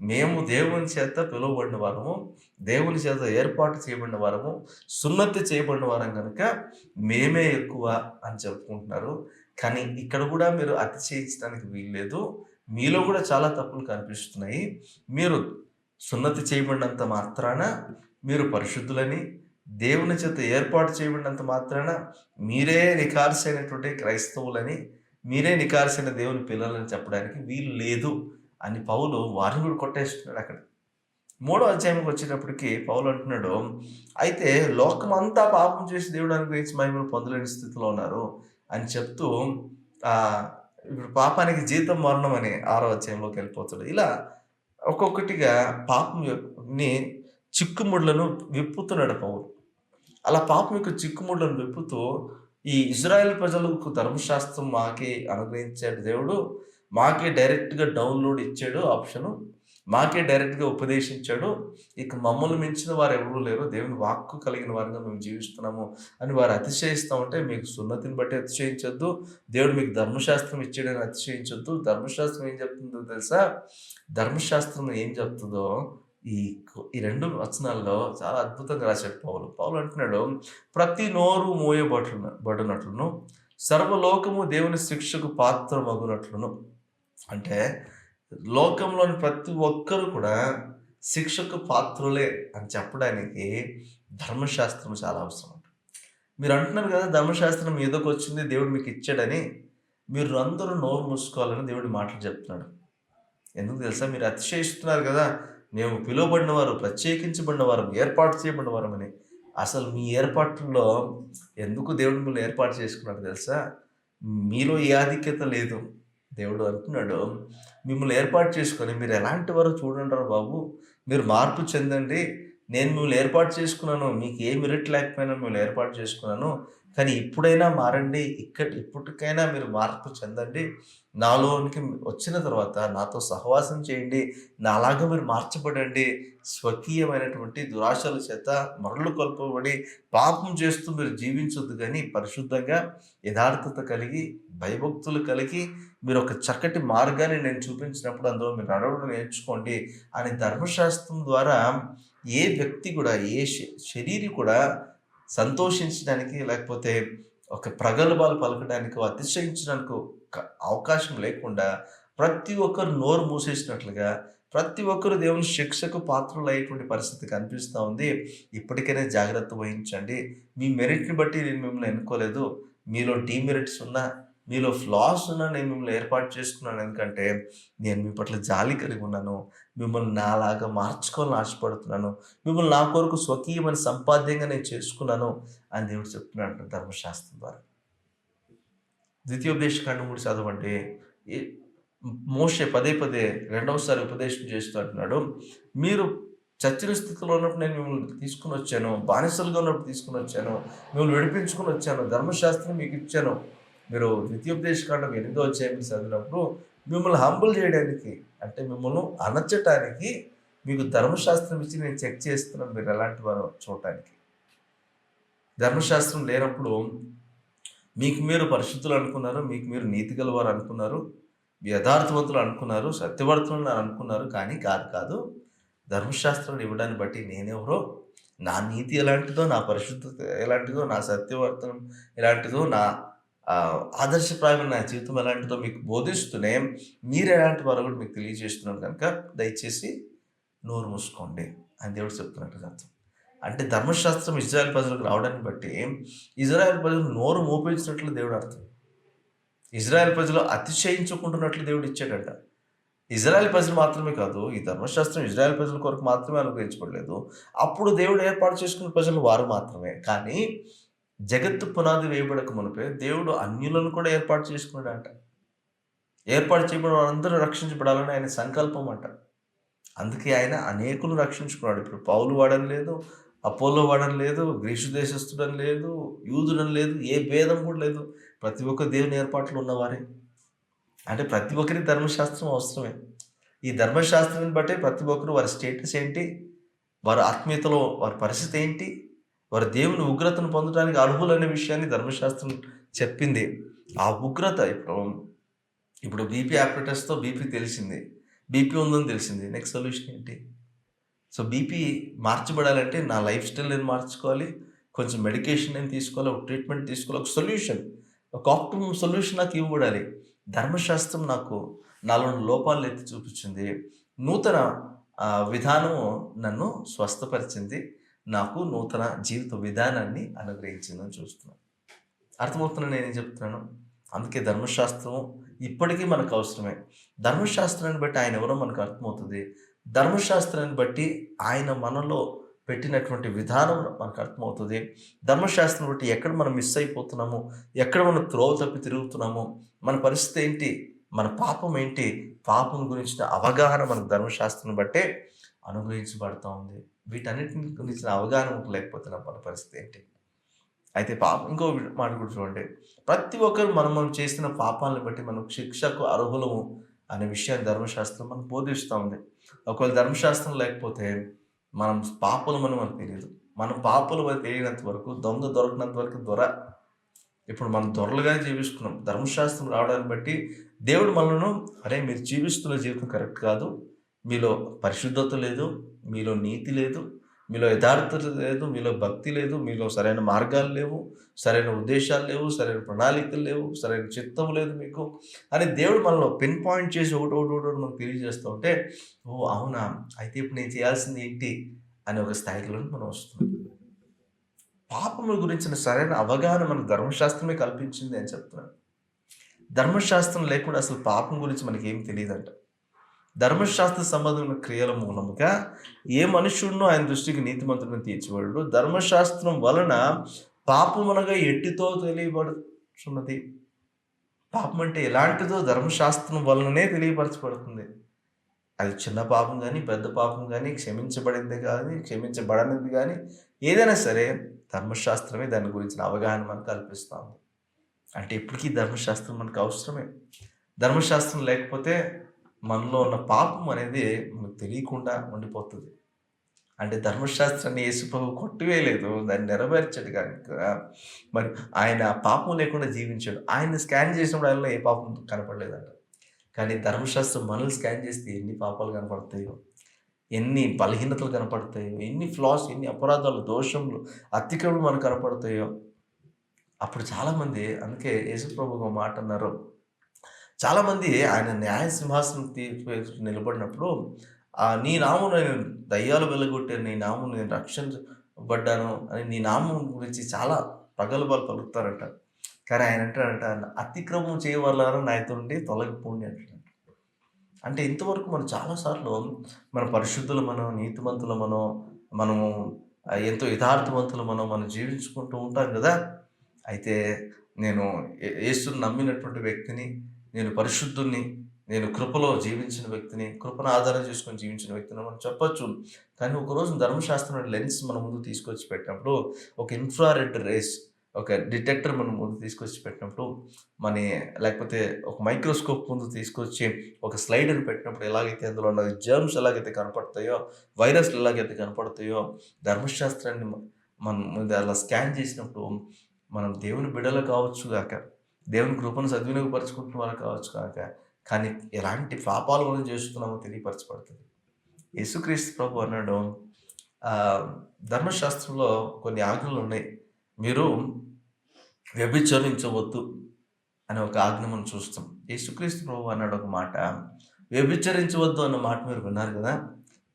S1: మేము దేవుని చేత పిలువబడిన వారము, దేవుని చేత ఏర్పాటు చేయబడిన వారము, సున్నతి చేయబడిన వారం కనుక మేమే ఎక్కువ అని చెప్పుకుంటున్నారు. కానీ ఇక్కడ కూడా మీరు అతిశయించడానికి వీల్లేదు. మీలో కూడా చాలా తప్పులు కనిపిస్తున్నాయి. మీరు సున్నతి చేయబడినంత మాత్రాన మీరు పరిశుద్ధులని, దేవుని చేత ఏర్పాటు చేయబడినంత మాత్రాన మీరే నికార్సైనటువంటి క్రైస్తవులని, మీరే నికార్సైన దేవుని పిల్లలని చెప్పడానికి వీలు లేదు అని పౌలు వారిని కూడా కొట్టేస్తున్నాడు అక్కడ. 3వ అధ్యాయంకి వచ్చేటప్పటికి పౌలు అంటున్నాడు, అయితే లోకమంతా పాపం చేసి దేవుడు అనుగ్రహించి మహిమను పొందలేని స్థితిలో ఉన్నారు అని చెప్తూ ఇప్పుడు పాపానికి జీతం మరణం అని 6వ అధ్యాయంలోకి వెళ్ళిపోతాడు. ఇలా ఒక్కొక్కటిగా పాపంని చిక్కుముడ్లను విప్పుతున్నాడు పౌలు. అలా పాపం యొక్క చిక్కుముడ్లను విప్పుతూ ఈ ఇజ్రాయెల్ ప్రజలకు ధర్మశాస్త్రం మాకే అనుగ్రహించాడు దేవుడు. మాకే డైరెక్ట్‌గా డౌన్‌లోడ్ ఇచ్చాడు ఆప్షను. మాకే డైరెక్ట్‌గా ఉపదేశించాడు. ఇక మమ్మల్ని మించిన వారు ఎవరూ లేరు. దేవుని వాక్కు కలిగిన వారిగా మేము జీవిస్తున్నాము అని వారు అతిశయిస్తా ఉంటే మీకు సున్నతిని బట్టి అతిశయించొద్దు. దేవుడు మీకు ధర్మశాస్త్రం ఇచ్చాడని అతిశయించొద్దు. ధర్మశాస్త్రం ఏం చెప్తుందో తెలుసా? ధర్మశాస్త్రం ఏం చెప్తుందో ఈ ఈ 2 వచనాల్లో చాలా అద్భుతంగా రాశాడు పౌలు. పౌలు అంటున్నాడు, ప్రతి నోరు బడునట్లును సర్వలోకము దేవుని శిక్షకు పాత్రమగునట్లును. అంటే లోకంలోని ప్రతి ఒక్కరు కూడా శిక్షకు పాత్రులే అని చెప్పడానికి ధర్మశాస్త్రం చాలా అవసరం. మీరు అంటున్నారు కదా ధర్మశాస్త్రం మీదకి వచ్చింది దేవుడు మీకు ఇచ్చాడని. మీరు అందరూ నోరు మూసుకోవాలని దేవుడి మాటలు చెప్తున్నాడు. ఎందుకు తెలుసా? మీరు అతిశయిస్తున్నారు కదా, మేము పిలువబడిన వారు, ప్రత్యేకించబడిన వారం, ఏర్పాటు చేయబడిన వారం అని. అసలు మీ ఏర్పాట్లలో ఎందుకు దేవుడు మిమ్మల్ని ఏర్పాటు చేసుకున్నాడు తెలుసా? మీలో ఏ ఆధిక్యత లేదు. దేవుడు అంటున్నాడు, మిమ్మల్ని ఏర్పాటు చేసుకొని మీరు ఎలాంటి వారో చూడండిరా బాబు, మీరు మార్పు చెందండి. నేను మిమ్మల్ని ఏర్పాటు చేసుకున్నాను. మీకు ఏ మెరిట్ లేకపోయినా మిమ్మల్ని ఏర్పాటు చేసుకున్నాను. కానీ ఇప్పుడైనా మారండి. ఇప్పటికైనా మీరు మార్పు చెందండి. నాలోనికి వచ్చిన తర్వాత నాతో సహవాసం చేయండి. నాలాగా మీరు మార్చబడండి. స్వకీయమైనటువంటి దురాశల చేత మరలు కొల్పబడి పాపం చేస్తూ మీరు జీవించొద్దు గానీ, పరిశుద్ధంగా యథార్థత కలిగి, భయభక్తులు కలిగి మీరొక చక్కటి మార్గాన్ని నేను చూపించినప్పుడు అందులో మీరు నడవడం నేర్చుకోండి అని ధర్మశాస్త్రం ద్వారా ఏ వ్యక్తి కూడా, ఏ శరీరి కూడా సంతోషించడానికి లేకపోతే ఒక ప్రగల్భాలు పలకడానికో, అతిశయించడానికో అవకాశం లేకుండా ప్రతి ఒక్కరు నోరు మూసేసినట్లుగా, ప్రతి ఒక్కరు దేవుని శిక్షకు పాత్రులయ్యేటువంటి పరిస్థితి కనిపిస్తా ఉంది. ఇప్పటికైనా జాగ్రత్త వహించండి. మీ మెరిట్‌ని బట్టి నేను మిమ్మల్ని ఎన్నుకోలేదు. మీలో డీమెరిట్స్ ఉన్నా, మీలో ఫ్లాస్ ఉన్నా నేను మిమ్మల్ని ఏర్పాటు చేసుకున్నాను. ఎందుకంటే నేను మీ పట్ల జాలి కలిగి ఉన్నాను. మిమ్మల్ని నాలాగా మార్చుకోవాలని ఆశపడుతున్నాను. మిమ్మల్ని నా కొరకు స్వకీయమైన సంపాద్యంగా నేను చేసుకున్నాను అని దేవుడు చెప్తున్నాడు ధర్మశాస్త్రం ద్వారా. ద్వితీయోపదేశకాండం 3 చదవండి. ఈ మోషే పదే పదే రెండవసారి ఉపదేశం చేస్తూ అంటున్నాడు, మీరు చచ్చిన స్థితిలో ఉన్నప్పుడు నేను మిమ్మల్ని తీసుకొనొచ్చాను. బానిసలుగా ఉన్నప్పుడు తీసుకొనొచ్చాను. మిమ్మల్ని విడిపించుకొని వచ్చాను. ధర్మశాస్త్రం మీకు ఇచ్చాను. మీరు ద్వితీయోపదేశకాండం 8వ అధ్యాయం చదివినప్పుడు మిమ్మల్ని హంబుల్ చేయడానికి, అంటే మిమ్మల్ని అణచటానికి మీకు ధర్మశాస్త్రం ఇచ్చి నేను చెక్ చేస్తున్నాను మీరు ఎలాంటి వారో చూడటానికి. ధర్మశాస్త్రం లేనప్పుడు మీకు మీరు పరిశుద్ధులు అనుకున్నారు. మీకు మీరు నీతి గలవారు అనుకున్నారు. యథార్థవంతులు అనుకున్నారు. సత్యవర్తులు అనుకున్నారు. కానీ కాదు. ధర్మశాస్త్రాన్ని ఇవ్వడాన్ని బట్టి నేనెవరో, నా నీతి ఎలాంటిదో, నా పరిశుద్ధత ఎలాంటిదో, నా సత్యవర్తనం ఎలాంటిదో, నా ఆదర్శప్రాయమైన నా జీవితం ఎలాంటిదో మీకు బోధిస్తూనే మీరు ఎలాంటి వారో కూడా మీకు తెలియజేస్తున్నాను కనుక దయచేసి నోరు మూసుకోండి అని దేవుడు చెప్తున్నట్టుగా అర్థం. అంటే ధర్మశాస్త్రం ఇజ్రాయెల్ ప్రజలకు రావడాన్ని బట్టి ఇజ్రాయెల్ ప్రజలు నోరు మోపించినట్లు దేవుడు అర్థం. ఇజ్రాయెల్ ప్రజలు అతిశయించుకుంటున్నట్లు దేవుడు ఇచ్చాడట. ఇజ్రాయెల్ ప్రజలు మాత్రమే కాదు, ఈ ధర్మశాస్త్రం ఇజ్రాయెల్ ప్రజల కొరకు మాత్రమే అనుగ్రహించబడలేదు. అప్పుడు దేవుడు ఏర్పాటు చేసుకున్న ప్రజలు వారు మాత్రమే. కానీ జగత్తు పునాది వేయబడక మునిపే దేవుడు అన్యులను కూడా ఏర్పాటు చేసుకున్నాడంట. ఏర్పాటు చేయబడిన వారందరూ రక్షించబడాలని ఆయన సంకల్పం అంట. అందుకే ఆయన అనేకులను రక్షించుకున్నాడు. ఇప్పుడు పౌలు వాడని లేదు, అపోలో వాడని లేదు, గ్రీసు దేశస్థుడని లేదు, యూదుడని లేదు, ఏ భేదం కూడా లేదు. ప్రతి ఒక్క దేవుని ఏర్పాట్లు ఉన్నవారే. అంటే ప్రతి ఒక్కరికి ధర్మశాస్త్రం అవసరమే. ఈ ధర్మశాస్త్రాన్ని బట్టే ప్రతి ఒక్కరు వారి స్టేటస్ ఏంటి, వారి ఆత్మీయతలో వారి పరిస్థితి ఏంటి, వారి దేవుని ఉగ్రతను పొందడానికి అర్హులనే విషయాన్ని ధర్మశాస్త్రం చెప్పింది. ఆ ఉగ్రత ఇప్పుడు బీపీ ఆపరేటర్స్తో బీపీ తెలిసింది, బీపీ ఉందని తెలిసింది. నెక్స్ట్ సొల్యూషన్ ఏంటి? సో బీపీ మార్చబడాలంటే నా లైఫ్ స్టైల్ నేను మార్చుకోవాలి, కొంచెం మెడికేషన్ నేను తీసుకోవాలి, ఒక ట్రీట్మెంట్ తీసుకోవాలి, ఒక సొల్యూషన్, ఒక ఆప్టిమమ్ సొల్యూషన్ నాకు ఇవ్వబడాలి. ధర్మశాస్త్రం నాలో లోపాలను ఎత్తి చూపించింది. నూతన విధానము నన్ను స్వస్థపరిచింది. నాకు నూతన జీవిత విధానాన్ని అనుగ్రహించిందని చూస్తున్నాను. అర్థమవుతున్నా నేనేం చెప్తున్నాను? అందుకే ధర్మశాస్త్రం ఇప్పటికీ మనకు అవసరమే. ధర్మశాస్త్రాన్ని బట్టి ఆయన ఎవరో మనకు అర్థమవుతుంది. ధర్మశాస్త్రాన్ని బట్టి ఆయన మనలో పెట్టినటువంటి విధానం మనకు అర్థమవుతుంది. ధర్మశాస్త్రం బట్టి ఎక్కడ మనం మిస్ అయిపోతున్నాము, ఎక్కడ మనం త్రోవ తప్పి తిరుగుతున్నాము, మన పరిస్థితి ఏంటి, మన పాపం ఏంటి, పాపం గురించిన అవగాహన మనకు ధర్మశాస్త్రం బట్టే అనుగ్రహించబడుతూ ఉంది. వీటన్నిటిని గురించిన అవగాహన లేకపోతే మన పరిస్థితి ఏంటి? అయితే పాపం ఇంకో మాట కూడా చూడండి. ప్రతి ఒక్కరు మనం చేసిన పాపాలను బట్టి మనం శిక్షకు అర్హులము అనే విషయాన్ని ధర్మశాస్త్రం మనకు బోధిస్తూ ఉంది. ఒకవేళ ధర్మశాస్త్రం లేకపోతే మనం పాపులమని మనకు తెలియదు. మనం పాపులు మనకు తెలియనంత వరకు, దొంగ దొరకనంత వరకు దొర. ఇప్పుడు మనం దొరలుగా జీవిస్తున్నాం. ధర్మశాస్త్రం రావడాన్ని బట్టి దేవుడు మనను, అరే మీరు జీవిస్తున్న జీవితం కరెక్ట్ కాదు, మీలో పరిశుద్ధత లేదు, మీలో నీతి లేదు, మీలో యథార్థత లేదు, మీలో భక్తి లేదు, మీలో సరైన మార్గాలు లేవు, సరైన ఉద్దేశాలు లేవు, సరైన ప్రణాళికలు లేవు, సరైన చిత్తం లేదు మీకు అని దేవుడు మనలో పిన్ పాయింట్ చేసి ఒకటి మనకు తెలియజేస్తూ ఉంటే, ఓ అవునా, అయితే ఇప్పుడు నేను చేయాల్సింది ఏంటి అనే ఒక స్థాయిలో మనం వస్తున్నాం. పాపముల గురించిన సరైన అవగాహన మనకు ధర్మశాస్త్రమే కల్పించింది అని చెప్తున్నాను. ధర్మశాస్త్రం లేకుండా అసలు పాపం గురించి మనకి ఏం తెలియదంట. ధర్మశాస్త్ర సంబంధమైన క్రియల మూలముగా ఏ మనుష్యుడునో ఆయన దృష్టికి నీతిమంతుడిని తీర్చివాడు. ధర్మశాస్త్రం వలన పాపమునగా ఎట్టితో తెలియబడుచున్నది. పాపం అంటే ఎలాంటిదో ధర్మశాస్త్రం వలననే తెలియపరచబడుతుంది. అది చిన్న పాపం గానీ, పెద్ద పాపం గానీ, క్షమించబడింది గానీ, క్షమించబడనిది గానీ, ఏదైనా సరే ధర్మశాస్త్రమే దాని గురించిన అవగాహన మనకు కల్పిస్తా ఉంది. అంటే ఇప్పటికీ ధర్మశాస్త్రం మనకు అవసరమే. ధర్మశాస్త్రం లేకపోతే మనలో ఉన్న పాపం అనేది మనకు తెలియకుండా ఉండిపోతది. అంటే ధర్మశాస్త్రాన్ని యేసుప్రభు కొట్టివేయలేదు. దాన్ని నెరవేర్చాడు గనుక మరి ఆయన పాపం లేకుండా జీవించాడు. ఆయన్ని స్కాన్ చేసినప్పుడు ఆయనలో ఏ పాపం కనపడలేదంట. కానీ ధర్మశాస్త్రం మనల్ని స్కాన్ చేస్తే ఎన్ని పాపాలు కనపడతాయో, ఎన్ని బలహీనతలు కనపడతాయో, ఎన్ని ఫ్లాస్, ఎన్ని అపరాధాలు, దోషములు, అతిక్రమలు మనకు కనపడతాయో. అప్పుడు చాలామంది అందుకే యేసుప్రభు ఒక మాట అన్నారు. చాలామంది ఆయన న్యాయ సింహాసనం తీర్పు నిలబడినప్పుడు నీ నామం నేను దయ్యాలు వెళ్ళగొట్టాను, నీ నామం నేను రక్షించబడ్డాను అని నీ నామం గురించి చాలా ప్రగల్భాలు పలుకుతారంట. కానీ ఆయన అంటాడంట, అతిక్రమం చేయవాళ్ళారా నాతో నుండి తొలగిపోండి అంటాడు. అంటే ఇంతవరకు మనం చాలా సార్లు మన పరిశుద్ధులమనో, నీతిమంతులమనో, మనము ఎంతో యథార్థవంతులమనో మనం జీవించుకుంటూ ఉంటాం కదా! అయితే నేను యేసుని నమ్మినటువంటి వ్యక్తిని, నేను పరిశుద్ధుడిని, నేను కృపలో జీవించిన వ్యక్తిని, కృపను ఆధారం చేసుకొని జీవించిన వ్యక్తిని మనం చెప్పొచ్చు. కానీ ఒకరోజు ధర్మశాస్త్రం లెన్స్ మన ముందు తీసుకొచ్చి పెట్టినప్పుడు, ఒక ఇన్‌ఫ్రారెడ్ రేస్, ఒక డిటెక్టర్ మన ముందు తీసుకొచ్చి పెట్టినప్పుడు, లేకపోతే ఒక మైక్రోస్కోప్ ముందు తీసుకొచ్చి ఒక స్లైడర్ పెట్టినప్పుడు ఎలాగైతే అందులో ఉన్న జెర్మ్స్ ఎలాగైతే కనపడతాయో, వైరస్‌లు ఎలాగైతే కనపడతాయో, ధర్మశాస్త్రాన్ని మనం ముందు అలా స్కాన్ చేసినప్పుడు మనం దేవుని బిడ్డలు కావచ్చు గాక, దేవుని కృపను సద్వినియోగపరుచుకుంటున్న వారు కావచ్చు కాక, కానీ ఎలాంటి పాపాలు మనం చేస్తున్నామో తెలియపరచబడుతుంది. యేసుక్రీస్తు ప్రభు అన్నాడు, ధర్మశాస్త్రంలో కొన్ని ఆజ్ఞలున్నాయి. మీరు వ్యభిచరించవద్దు అనే ఒక ఆజ్ఞ మనం చూస్తాం. యేసుక్రీస్తు ప్రభు అన్నాడు ఒక మాట, వ్యభిచరించవద్దు అన్న మాట మీరు విన్నారు కదా!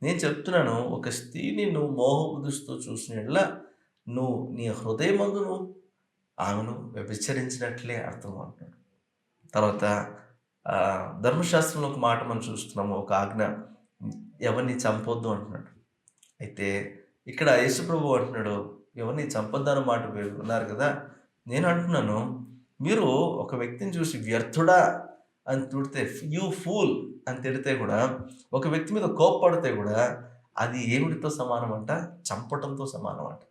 S1: నేను చెప్తున్నాను, ఒక స్త్రీని నువ్వు మోహపు దృష్టితో చూసిన యెడల నువ్వు నీ హృదయమందు నువ్వు ఆమెను వ్యభిచరించినట్లే అర్థం అంటున్నాడు. తర్వాత ధర్మశాస్త్రంలో ఒక మాట మనం చూస్తున్నాము, ఒక ఆజ్ఞ, ఎవరిని చంపొద్దు అంటున్నాడు. అయితే ఇక్కడ యేసుప్రభువు అంటున్నాడు, ఎవరిని చంపొద్దన్న మాట మీరు విన్నారు కదా! నేను అంటున్నాను, మీరు ఒక వ్యక్తిని చూసి వ్యర్థుడా అని తిడితే, యూ ఫూల్ అని తిడితే కూడా, ఒక వ్యక్తి మీద కోప్పడితే కూడా అది ఏమిటితో సమానం అంట? చంపటంతో సమానం అంట.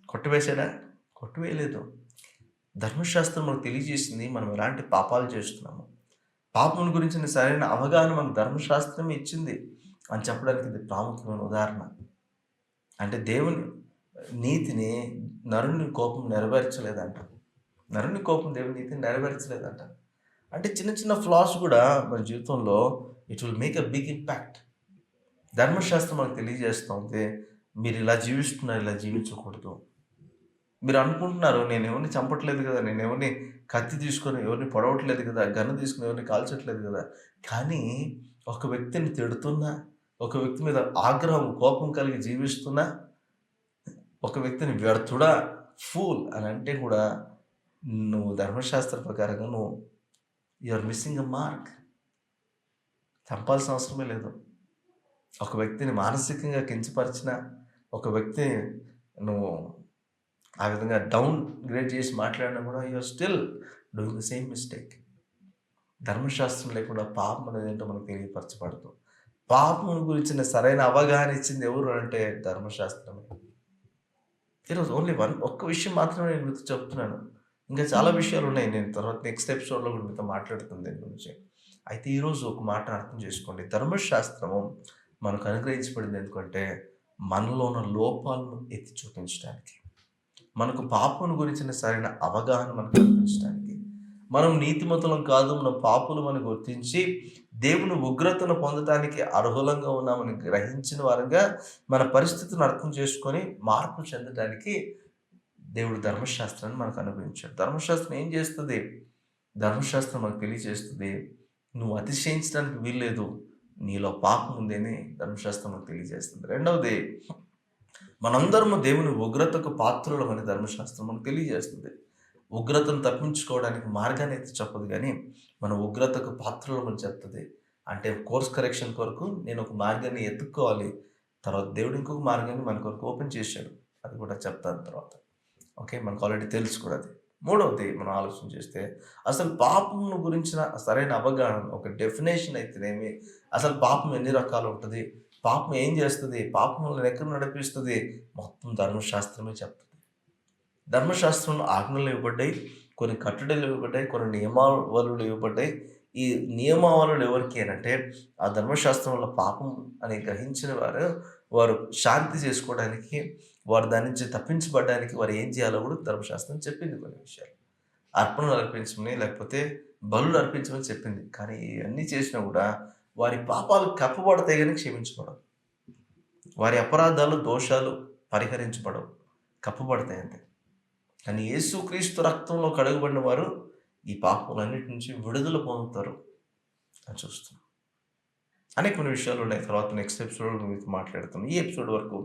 S1: కొట్టివేశాడా? కొట్టివేయలేదు. ధర్మశాస్త్రం మనకు తెలియజేసింది మనం ఎలాంటి పాపాలు చేస్తున్నాము. పాపం గురించిన సరైన అవగాహన మనకు ధర్మశాస్త్రమే ఇచ్చింది అని చెప్పడానికి ఇది ప్రాముఖ్యమైన ఉదాహరణ. అంటే దేవుని నీతిని నరుని కోపం నెరవేర్చలేదంట. నరుని కోపం దేవుని నీతిని నెరవేర్చలేదంట. అంటే చిన్న చిన్న ఫ్లాస్ కూడా మన జీవితంలో it will make a big impact. ధర్మశాస్త్రం మనకు తెలియజేస్తుంది, మీరు ఇలా జీవిస్తున్నారు, ఇలా జీవించకూడదు. మీరు అనుకుంటున్నారు, నేను ఎవరిని చంపట్లేదు కదా, నేను ఎవరిని కత్తి తీసుకొని ఎవరిని పొడవట్లేదు కదా, గన్ను తీసుకొని ఎవరిని కాల్చట్లేదు కదా. కానీ ఒక వ్యక్తిని తిడుతున్నా, ఒక వ్యక్తి మీద ఆగ్రహం, కోపం కలిగి జీవిస్తున్నా, ఒక వ్యక్తిని వ్యర్థుడా, ఫూల్ అని అంటే కూడా నువ్వు ధర్మశాస్త్ర ప్రకారంగా you are missing a mark. చంపాల్సిన అవసరమే లేదు. ఒక వ్యక్తిని మానసికంగా కించపరిచిన, ఒక వ్యక్తి నువ్వు ఆ విధంగా డౌన్ గ్రేడ్ చేసి మాట్లాడినా కూడా you are still doing the same mistake. ధర్మశాస్త్రం లేకుండా పాపం అనేది ఏంటో మనకు తెలియపరచబడదు. పాపం గురించిన సరైన అవగాహన ఇచ్చింది ఎవరు అంటే ధర్మశాస్త్రమే. ఈరోజు ఓన్లీ ఒక్క విషయం మాత్రమే నేను మీతో చెప్తున్నాను. ఇంకా చాలా విషయాలు ఉన్నాయి. నేను తర్వాత నెక్స్ట్ ఎపిసోడ్‌లో కూడా మీతో మాట్లాడుతాను దీని గురించి. అయితే ఈరోజు ఒక మాట అర్థం చేసుకోండి. ధర్మశాస్త్రము మనకు అనుగ్రహించబడింది ఎందుకంటే మనలో ఉన్న లోపాలను ఎత్తి చూపించడానికి, మనకు పాపం గురించిన సరైన అవగాహన మనకు కల్పించడానికి, మనం నీతిమంతులం కాదు, మన పాపులు మనం గుర్తించి దేవుని ఉగ్రతను పొందటానికి అర్హులంగా ఉన్నామని గ్రహించిన వారంగా మన పరిస్థితిని అర్థం చేసుకొని మార్పు చెందడానికి దేవుడు ధర్మశాస్త్రాన్ని మనకు అనుగ్రహించాడు. ధర్మశాస్త్రం ఏం చేస్తుంది? ధర్మశాస్త్రం మనకు తెలియజేస్తుంది, నువ్వు అతిశయించడానికి వీల్లేదు, నీలో పాపం ఉందని ధర్మశాస్త్రం మనకు తెలియజేస్తుంది. రెండవది, మనందరము దేవుని ఉగ్రతకు పాత్రులమని ధర్మశాస్త్రం మనకు తెలియజేస్తుంది. ఉగ్రతను తప్పించుకోవడానికి మార్గాన్ని అయితే చెప్పదు, కానీ మన ఉగ్రతకు పాత్రులమని చెప్తుంది. అంటే కోర్స్ కరెక్షన్ కొరకు నేను ఒక మార్గాన్ని ఎత్తుక్కోవాలి, తర్వాత దేవుడు ఇంకొక మార్గాన్ని మన కొరకు ఓపెన్ చేశాడు. అది కూడా చెప్తాను తర్వాత. ఓకే, మనకు ఆల్రెడీ తెలుసు కూడా అది. మూడవది మనం ఆలోచన చేస్తే అసలు పాపం గురించిన సరైన అవగాహన, ఒక డెఫినేషన్ అయితేనేమి, అసలు పాపం ఎన్ని రకాలు ఉంటది? పాపం ఏం చేస్తది? పాపం మనల్ని ఎక్కడ నడిపిస్తది? మొత్తం ధర్మశాస్త్రమే చెప్తది. ధర్మశాస్త్రంలో ఆజ్ఞలు ఇవ్వబడ్డాయి. కొన్ని కట్టడలు ఇవ్వబడ్డాయి. కొన్ని నియమావళులు ఇవ్వబడ్డాయి. ఈ నియమావళులు ఎవరికి అనంటే, ఆ ధర్మశాస్త్రంలో పాపం అని గ్రహించిన వారు శాంతి చేసుకోవడానికి, వారు దాని నుంచి తప్పించబడడానికి వారు ఏం చేయాలో కూడా ధర్మశాస్త్రం చెప్పింది కొన్ని విషయాలు. అర్పణలు అర్పించమని, లేకపోతే బలులు అర్పించమని చెప్పింది. కానీ ఇయన్నీ చేసినా కూడా వారి పాపాలు కప్పబడతాయి గాని క్షమించబడవు. వారి అపరాధాలు, దోషాలు పరిహరించబడవు. కప్పబడతాయి అంతే. కానీ యేసుక్రీస్తు రక్తంలో కడగబడిన వారు ఈ పాపములన్నిటి నుంచి విడుదల పొందుతారు అని చూస్తున్నాం. అనేకమైన విషయాలు ఉన్నాయి. తర్వాత నెక్స్ట్ ఎపిసోడ్‌లో మీతో మాట్లాడతాను. ఈ ఎపిసోడ్ వరకు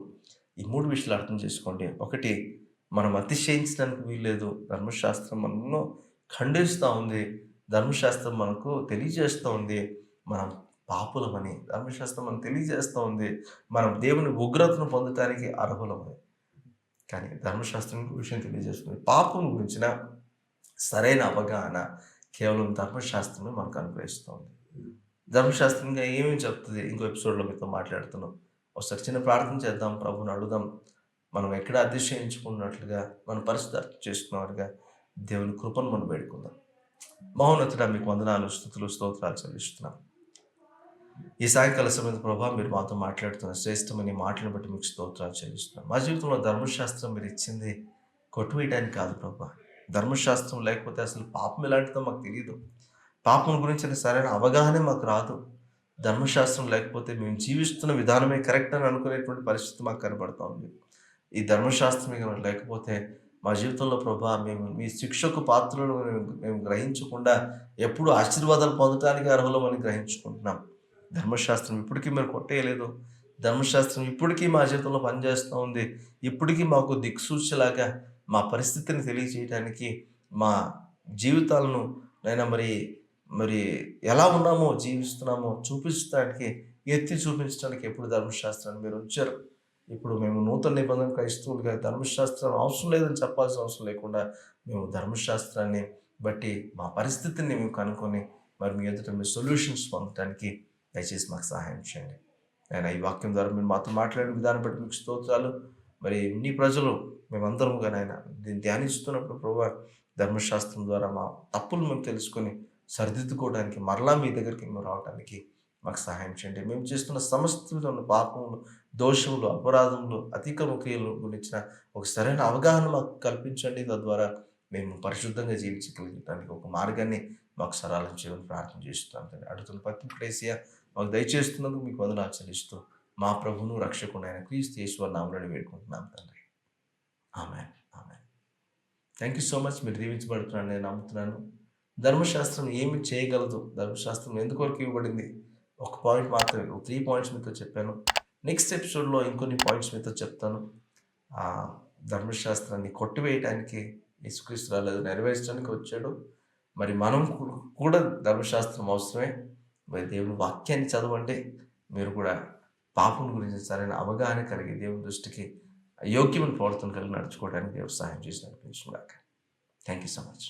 S1: ఈ 3 విషయాలు అర్థం చేసుకోండి. ఒకటి, మనం అతిశయించడానికి వీల్లేదు. ధర్మశాస్త్రం మనల్ని ఖండిస్తా ఉంది. ధర్మశాస్త్రం మనకు తెలియజేస్తూ ఉంది, మనం పాపులమని. ధర్మశాస్త్రం మనకు తెలియజేస్తూ ఉంది, మనం దేవుని ఉగ్రతను పొందటానికి అర్హులమని. కానీ ధర్మశాస్త్రం ఇంకో విషయం తెలియజేస్తుంది. పాపం గురించిన సరైన అవగాహన కేవలం ధర్మశాస్త్రమే మనకు అనుగ్రహిస్తుంది. ధర్మశాస్త్రంగా ఏమేమి చెప్తుంది ఇంకో ఎపిసోడ్‌లో మీతో మాట్లాడుతున్నాం. ఒకసారి చిన్న ప్రార్థన చేద్దాం, ప్రభువుని అడుగుదాం. మనం ఎక్కడ అతిశయించుకున్నట్లుగా మన పరిస్థితి అర్థం చేసుకున్నవారుగా దేవుని కృపను మనం వేడుకుందాం. మహోన్నతుడా, మీకు వందనాలు, స్తుతులు, స్తోత్రాలు చెల్లిస్తున్నాం. ఈ సాయంకాల సమయంలో ప్రభా, మీరు మాతో మాట్లాడుతున్న శ్రేష్టమైన మాటలను బట్టి మీకు స్తోత్రాలు చెల్లిస్తున్నాం. మా జీవితంలో ధర్మశాస్త్రం మీరు ఇచ్చింది కొట్టువేయడానికి కాదు ప్రభా. ధర్మశాస్త్రం లేకపోతే అసలు పాపం ఎలాంటిదో మాకు తెలియదు. పాపం గురించిన సరైన అవగాహనే మాకు రాదు. ధర్మశాస్త్రం లేకపోతే మేము జీవిస్తున్న విధానమే కరెక్ట్ అని అనుకునేటువంటి పరిస్థితి మాకు కనబడతా ఉంది. ఈ ధర్మశాస్త్రమే కనుక లేకపోతే మా జీవితంలో ప్రభా, మేము మీ శిక్షకు పాత్రలను మేము గ్రహించకుండా ఎప్పుడు ఆశీర్వాదాలు పొందడానికి అర్హులమని గ్రహించుకుంటున్నాం. ధర్మశాస్త్రం ఇప్పటికీ మీరు కొట్టేయలేదు. ధర్మశాస్త్రం ఇప్పటికీ మా జీవితంలో పనిచేస్తూ ఉంది. ఇప్పటికీ మాకు దిక్సూచిలాగా మా పరిస్థితిని తెలియజేయడానికి, మా జీవితాలను నైనా మరి మరి ఎలా ఉన్నామో, జీవిస్తున్నామో చూపించడానికి, ఎత్తి చూపించడానికి ఎప్పుడు ధర్మశాస్త్రాన్ని మీరు ఉంచారు. ఇప్పుడు మేము నూతన నిబంధన క్రైస్తవులుగా ధర్మశాస్త్రం అవసరం లేదని చెప్పాల్సిన అవసరం లేకుండా, మేము ధర్మశాస్త్రాన్ని బట్టి మా పరిస్థితిని మేము కనుక్కొని మరి మీ ఎదుట మీ సొల్యూషన్స్ పొందడానికి దయచేసి మాకు సహాయం చేయండి. ఆయన ఈ వాక్యం ద్వారా మీరు మాతో మాట్లాడిన విధానం బట్టి మీకు స్తోత్రాలు. మరి నీ ప్రజలు మేమందరముగా నాయన దీన్ని ధ్యానిస్తున్నప్పుడు ప్రభువా, ధర్మశాస్త్రం ద్వారా మా తప్పులు మేము తెలుసుకొని సరిదిద్దుకోవడానికి, మరలా మీ దగ్గరికి మేము రావడానికి మాకు సహాయం చేయండి. మేము చేస్తున్న సమస్త విధమైన పాపములు, దోషములు, అపరాధములు, అతిక్రమ క్రియలు గురించిన ఒక సరైన అవగాహన మాకు కల్పించండి. తద్వారా మేము పరిశుద్ధంగా జీవించగలిగటానికి ఒక మార్గాన్ని మాకు సరళం చేయమని ప్రార్థన చేస్తున్నాం. అడుగుతున్న ప్రతి ప్లేసియా మాకు దయచేస్తున్నందుకు మీకు వందనాలు చెల్లిస్తూ మా ప్రభువును రక్షకుడు అయిన క్రీస్తు యేసు నామములో వేడుకుంటున్నాం తండ్రి. Amen. Amen. Thank you so much. మీరు దీవించబడుతున్నారని నేను నమ్ముతున్నాను. ధర్మశాస్త్రం ఏమి చేయగలదు, ధర్మశాస్త్రం ఎందుకొరకు ఇవ్వబడింది, ఒక పాయింట్ మాత్రమే, 3 పాయింట్స్ మీతో చెప్పాను. నెక్స్ట్ ఎపిసోడ్లో ఇంకొన్ని పాయింట్స్ మీతో చెప్తాను. ఆ ధర్మశాస్త్రాన్ని కొట్టివేయడానికి యేసుక్రీస్తు రాలేదు, నెరవేర్చడానికి వచ్చాడు. మరి మనం కూడా ధర్మశాస్త్రం అవసరమే. మరి దేవుని వాక్యాన్ని చదవండి. మీరు కూడా పాపం గురించి సరైన అవగాహన కలిగి దేవుని దృష్టికి యోగ్యమైన ప్రవర్తన కలిగి నడుచుకోవడానికి దేవుడు సహాయం చేసి నడిపించుగాక. Thank you so much.